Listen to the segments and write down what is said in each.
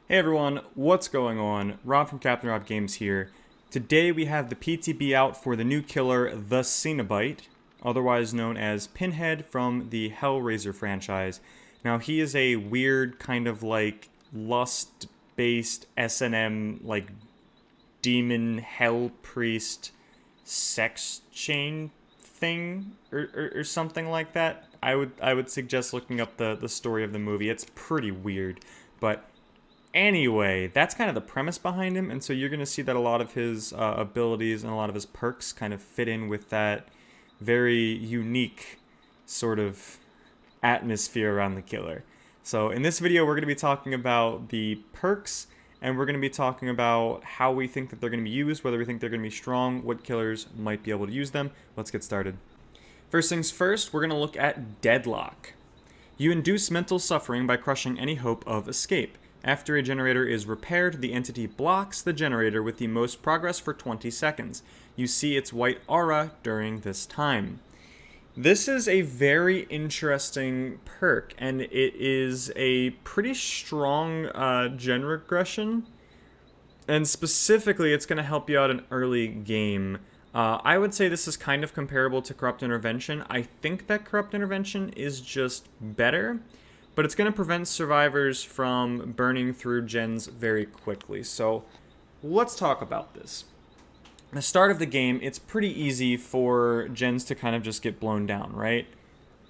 Hey everyone, what's going on? Rob from Captain Rob Games here. Today we have the PTB out for the new killer, the Cenobite, otherwise known as Pinhead from the Hellraiser franchise. Now he is a weird kind of like lust-based S&M like demon hell priest sex chain thing or something like that. I would suggest looking up the story of the movie. It's pretty weird, but anyway, that's kind of the premise behind him, and so you're going to see that a lot of his abilities and a lot of his perks kind of fit in with that very unique sort of atmosphere around the killer. So in this video, we're going to be talking about the perks, and we're going to be talking about how we think that they're going to be used, whether we think they're going to be strong, what killers might be able to use them. Let's get started. First things first, we're going to look at deadlock. You induce mental suffering by crushing any hope of escape. After a generator is repaired, the entity blocks the generator with the most progress for 20 seconds. You see its white aura during this time. This is a very interesting perk, and it is a pretty strong gen regression. And specifically, it's going to help you out in early game. I would say this is kind of comparable to Corrupt Intervention. I think that Corrupt Intervention is just better, but it's going to prevent survivors from burning through gens very quickly. So let's talk about this. At the start of the game, it's pretty easy for gens to kind of just get blown down, right?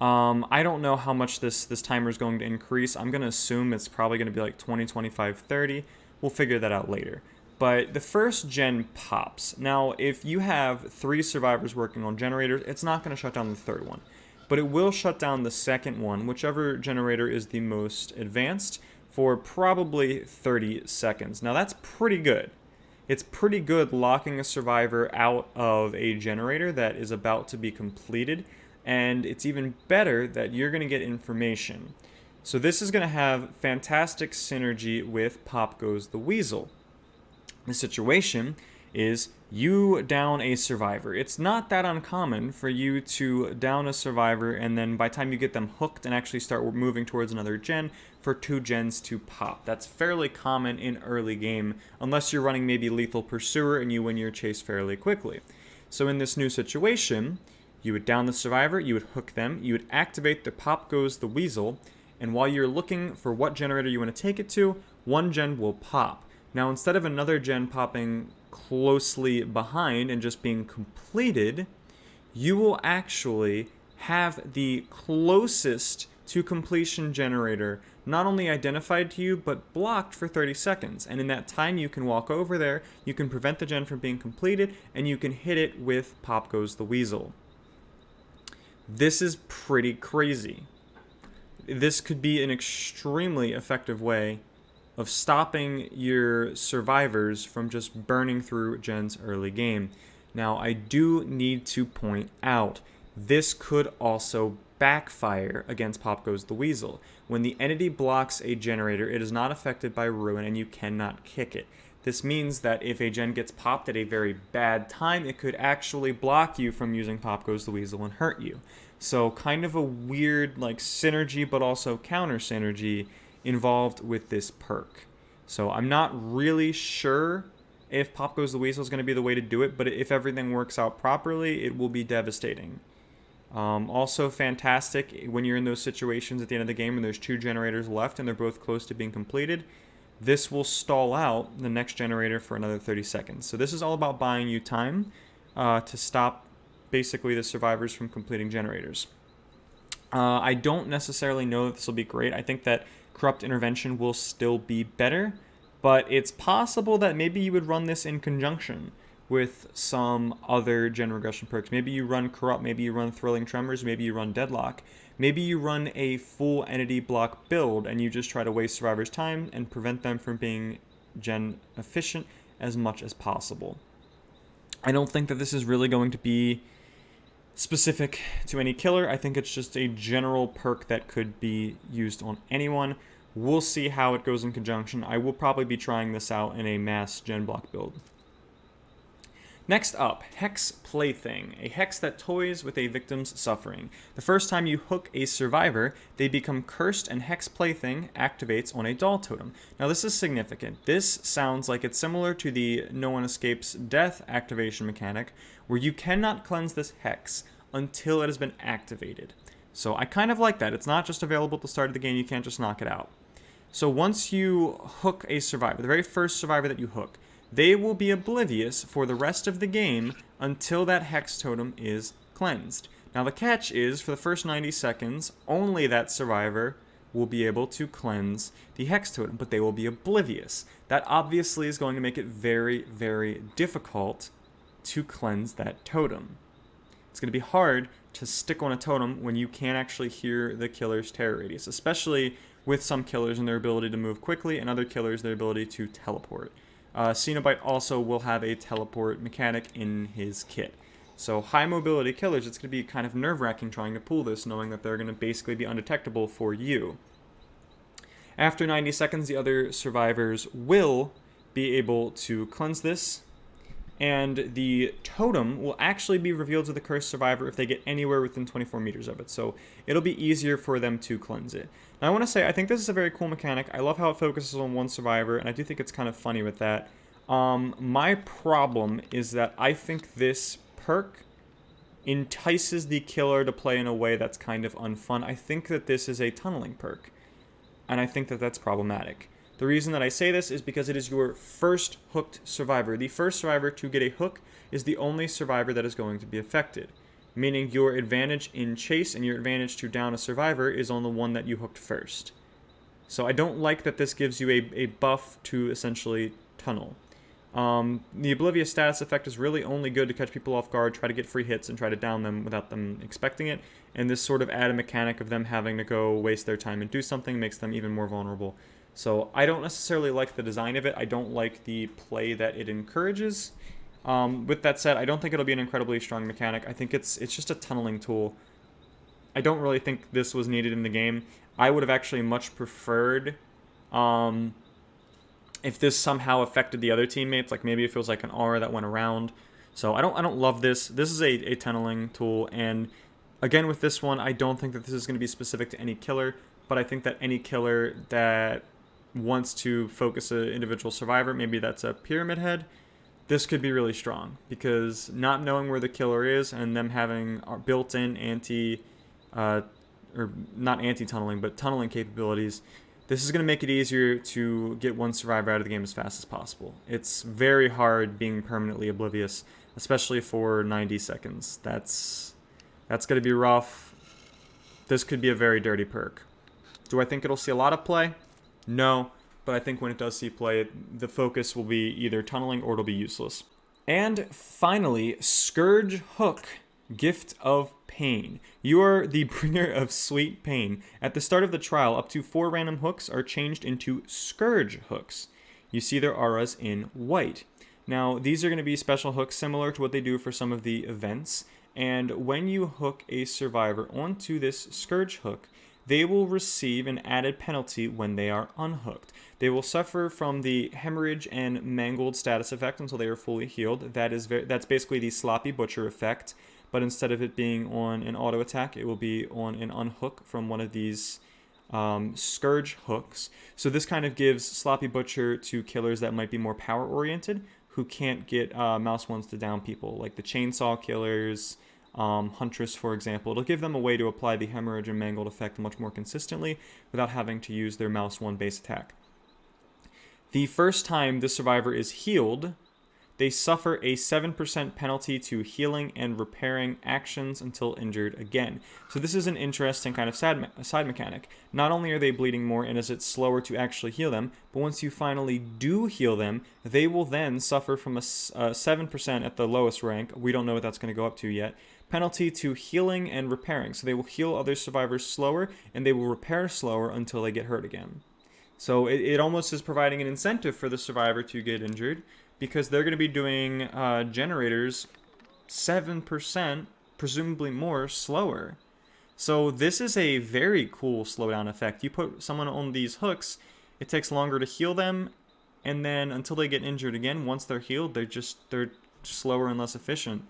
I don't know how much this timer is going to increase. I'm going to assume it's probably going to be like 20, 25, 30. We'll figure that out later. But the first gen pops. Now, if you have 3 survivors working on generators, it's not going to shut down the third one. But it will shut down the second one, whichever generator is the most advanced, for probably 30 seconds. Now, that's pretty good. It's pretty good locking a survivor out of a generator that is about to be completed, and it's even better that you're going to get information. So this is going to have fantastic synergy with Pop Goes the Weasel. The situation is you down a survivor. It's not that uncommon for you to down a survivor, and then by the time you get them hooked and actually start moving towards another gen, for 2 gens to pop. That's fairly common in early game, unless you're running maybe Lethal Pursuer and you win your chase fairly quickly. So in this new situation, you would down the survivor, you would hook them, you would activate the Pop Goes the Weasel, and while you're looking for what generator you want to take it to, one gen will pop. Now, instead of another gen popping closely behind and just being completed, you will actually have the closest to completion generator not only identified to you, but blocked for 30 seconds. And in that time, you can walk over there, you can prevent the gen from being completed, and you can hit it with Pop Goes the Weasel. This is pretty crazy. This could be an extremely effective way of stopping your survivors from just burning through gens early game. Now, I do need to point out, this could also backfire against Pop Goes the Weasel. When the entity blocks a generator, it is not affected by ruin and you cannot kick it. This means that if a gen gets popped at a very bad time, it could actually block you from using Pop Goes the Weasel and hurt you. So kind of a weird like synergy but also counter synergy involved with this perk. So I'm not really sure if Pop Goes the Weasel is going to be the way to do it, but if everything works out properly, it will be devastating. Also fantastic when you're in those situations at the end of the game and there's 2 generators left and they're both close to being completed. This will stall out the next generator for another 30 seconds. So this is all about buying you time to stop basically the survivors from completing generators. I don't necessarily know that this will be great. I think that Corrupt Intervention will still be better, but it's possible that maybe you would run this in conjunction with some other gen regression perks. Maybe you run Corrupt, maybe you run Thrilling Tremors, maybe you run Deadlock. Maybe you run a full entity block build and you just try to waste survivors' time and prevent them from being gen efficient as much as possible. I don't think that this is really going to be specific to any killer. I think it's just a general perk that could be used on anyone. We'll see how it goes in conjunction. I will probably be trying this out in a mass gen block build. Next up, Hex Plaything, a hex that toys with a victim's suffering. The first time you hook a survivor, they become cursed, and Hex Plaything activates on a doll totem. Now this is significant. This sounds like it's similar to the No One Escapes Death activation mechanic, where you cannot cleanse this hex until it has been activated. So I kind of like that. It's not just available at the start of the game, you can't just knock it out. So once you hook a survivor, the very first survivor that you hook, they will be oblivious for the rest of the game until that hex totem is cleansed. Now the catch is, for the first 90 seconds, only that survivor will be able to cleanse the hex totem, but they will be oblivious. That obviously is going to make it very, very difficult to cleanse that totem. It's going to be hard to stick on a totem when you can't actually hear the killer's terror radius, especially with some killers and their ability to move quickly, and other killers their ability to teleport. Cenobite also will have a teleport mechanic in his kit. So high mobility killers, it's going to be kind of nerve-wracking trying to pull this, knowing that they're going to basically be undetectable for you. After 90 seconds, the other survivors will be able to cleanse this, and the totem will actually be revealed to the cursed survivor if they get anywhere within 24 meters of it, so it'll be easier for them to cleanse it. Now I want to say, I think this is a very cool mechanic. I love how it focuses on one survivor, and I do think it's kind of funny with that. My problem is that I think this perk entices the killer to play in a way that's kind of unfun. I think that this is a tunneling perk, and I think that that's problematic. The reason that I say this is because it is your first hooked survivor. The first survivor to get a hook is the only survivor that is going to be affected, meaning your advantage in chase and your advantage to down a survivor is on the one that you hooked first. So I don't like that this gives you a buff to essentially tunnel. The Oblivious status effect is really only good to catch people off guard, try to get free hits, and try to down them without them expecting it. And this sort of added mechanic of them having to go waste their time and do something makes them even more vulnerable. So I don't necessarily like the design of it. I don't like the play that it encourages. With that said, I don't think it'll be an incredibly strong mechanic. I think it's just a tunneling tool. I don't really think this was needed in the game. I would have actually much preferred if this somehow affected the other teammates. Like maybe it feels like an aura that went around. So I don't love this. This is a tunneling tool, and again with this one, I don't think that this is going to be specific to any killer. But I think that any killer that wants to focus an individual survivor, maybe that's a pyramid head, this could be really strong, because not knowing where the killer is and them having built-in or not anti-tunneling, but tunneling capabilities, this is going to make it easier to get one survivor out of the game as fast as possible. It's very hard being permanently oblivious, especially for 90 seconds. That's going to be rough. This could be a very dirty perk. Do I think it'll see a lot of play? No, but I think when it does see play, the focus will be either tunneling or it'll be useless. And finally, Scourge Hook, Gift of Pain. You are the bringer of sweet pain. At the start of the trial, up to 4 random hooks are changed into Scourge hooks. You see their auras in white. Now, these are going to be special hooks similar to what they do for some of the events, and when you hook a survivor onto this Scourge hook, they will receive an added penalty when they are unhooked. They will suffer from the hemorrhage and mangled status effect until they are fully healed. That's basically the sloppy butcher effect, but instead of it being on an auto attack, it will be on an unhook from one of these Scourge hooks. So this kind of gives sloppy butcher to killers that might be more power oriented, who can't get mouse ones to down people, like the chainsaw killers, Huntress, for example. It'll give them a way to apply the hemorrhage and mangled effect much more consistently without having to use their mouse 1 base attack. The first time the survivor is healed, they suffer a 7% penalty to healing and repairing actions until injured again. So this is an interesting kind of side mechanic. Not only are they bleeding more and is it slower to actually heal them, but once you finally do heal them, they will then suffer from a 7% at the lowest rank. We don't know what that's going to go up to yet. Penalty to healing and repairing. So they will heal other survivors slower and they will repair slower until they get hurt again. So it almost is providing an incentive for the survivor to get injured, because they're going to be doing generators 7%, presumably more, slower. So this is a very cool slowdown effect. You put someone on these hooks, it takes longer to heal them, and then until they get injured again, once they're healed, they're slower and less efficient.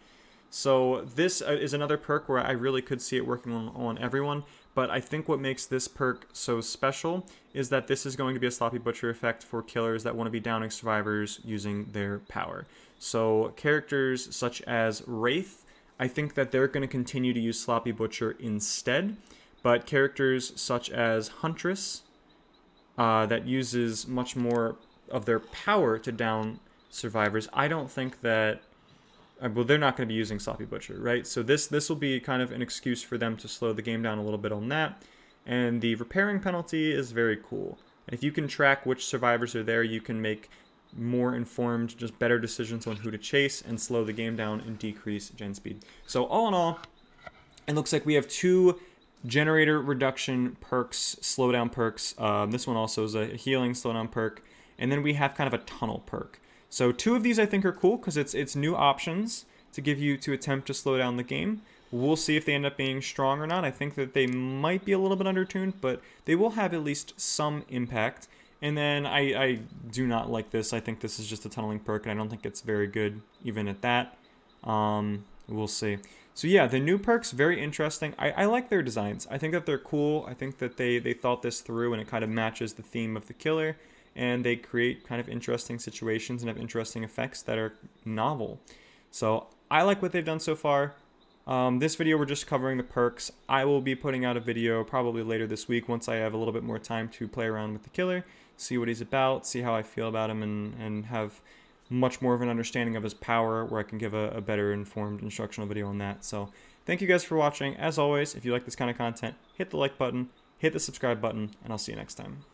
So this is another perk where I really could see it working on everyone, but I think what makes this perk so special is that this is going to be a sloppy butcher effect for killers that want to be downing survivors using their power. So characters such as Wraith, I think that they're going to continue to use sloppy butcher instead, but characters such as Huntress, that uses much more of their power to down survivors, I don't think that... Well, they're not going to be using Sloppy Butcher, right? So this will be kind of an excuse for them to slow the game down a little bit on that. And the repairing penalty is very cool. If you can track which survivors are there, you can make more informed, just better decisions on who to chase and slow the game down and decrease gen speed. So all in all, it looks like we have 2 generator reduction perks, slowdown perks. This one also is a healing slowdown perk. And then we have kind of a tunnel perk. So 2 of these I think are cool because it's new options to give you to attempt to slow down the game. We'll see if they end up being strong or not. I think that they might be a little bit undertuned, but they will have at least some impact. And then I do not like this. I think this is just a tunneling perk, and I don't think it's very good even at that. We'll see. So yeah, the new perks, very interesting. I like their designs. I think that they're cool. I think that they thought this through, and it kind of matches the theme of the killer. And they create kind of interesting situations and have interesting effects that are novel. So I like what they've done so far. This video, we're just covering the perks. I will be putting out a video probably later this week once I have a little bit more time to play around with the killer, see what he's about, see how I feel about him, and have much more of an understanding of his power where I can give a better informed instructional video on that. So thank you guys for watching. As always, if you like this kind of content, hit the like button, hit the subscribe button, and I'll see you next time.